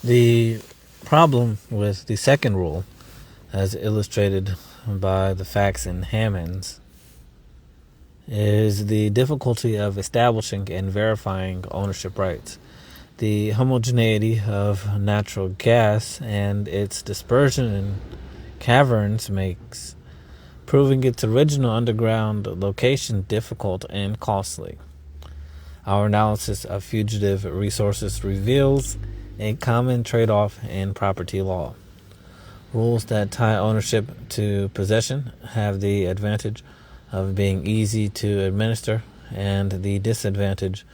The problem with the second rule, as illustrated by the facts in Hammonds, is the difficulty of establishing and verifying ownership rights. The homogeneity of natural gas and its dispersion in caverns makes proving its original underground location difficult and costly. Our analysis of fugitive resources reveals a common trade-off in property law. Rules that tie ownership to possession have the advantage of being easy to administer and the disadvantage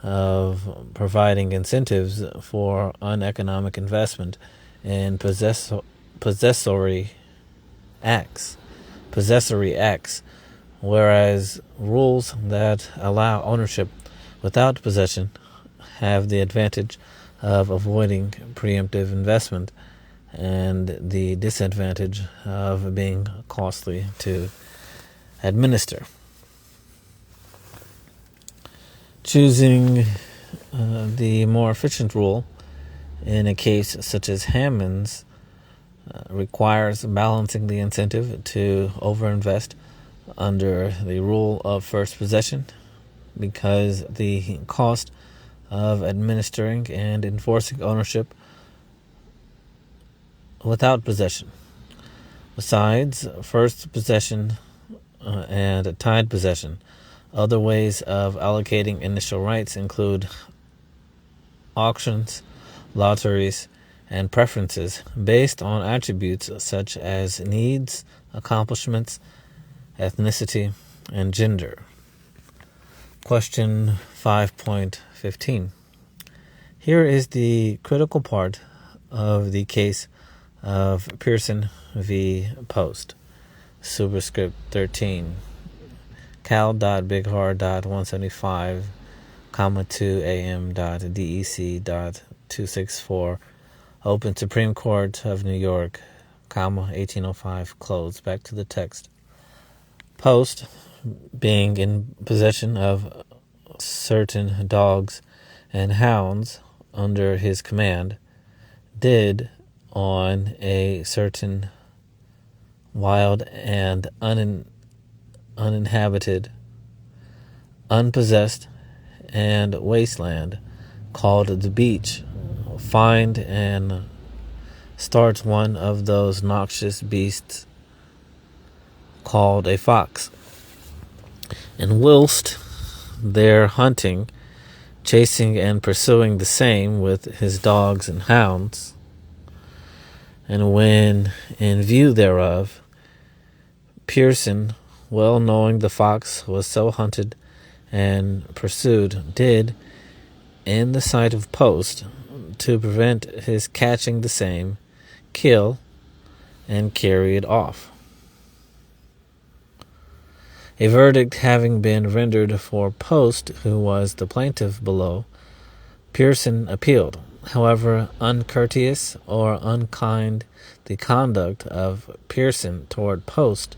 of providing incentives for uneconomic investment in possessory acts, whereas rules that allow ownership without possession have the advantage of avoiding preemptive investment and the disadvantage of being costly to administer. Choosing the more efficient rule in a case such as Hammond's requires balancing the incentive to overinvest under the rule of first possession, because the cost of administering and enforcing ownership without possession. Besides first possession and tied possession, other ways of allocating initial rights include auctions, lotteries, and preferences based on attributes such as needs, accomplishments, ethnicity, and gender. Question 5.15. Here is the critical part of the case of Pearson v. Post. Superscript 13. Cal.BigHar.175, 2 AM.DEC.264, Open Supreme Court of New York, 1805, closed. Back to the text. Post, being in possession of certain dogs and hounds under his command, did on a certain wild and uninhabited, unpossessed, and wasteland called the beach, find and start one of those noxious beasts called a fox. And whilst there hunting, chasing and pursuing the same with his dogs and hounds, and when in view thereof, Pearson, well knowing the fox was so hunted and pursued, did, in the sight of Post, to prevent his catching the same, kill and carry it off. A verdict having been rendered for Post, who was the plaintiff below, Pearson appealed. However uncourteous or unkind the conduct of Pearson toward Post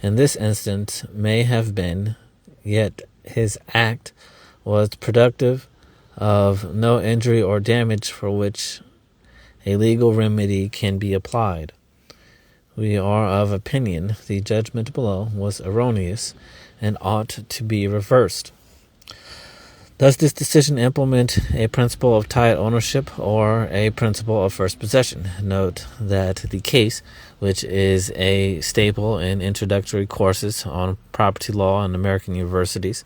in this instance may have been, yet his act was productive of no injury or damage for which a legal remedy can be applied. We are of opinion the judgment below was erroneous and ought to be reversed. Does this decision implement a principle of tied ownership or a principle of first possession? Note that the case, which is a staple in introductory courses on property law in American universities,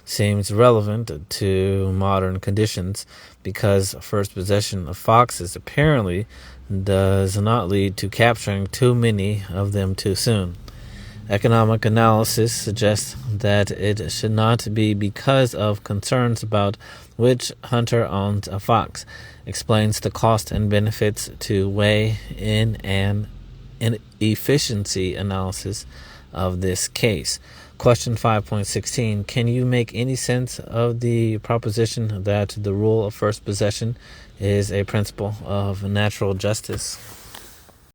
seems relevant to modern conditions because first possession of foxes apparently does not lead to capturing too many of them too soon. Economic analysis suggests that it should not be because of concerns about which hunter owns a fox. Explains the cost and benefits to weigh in an efficiency analysis of this case. Question 5.16. Can you make any sense of the proposition that the rule of first possession is a principle of natural justice?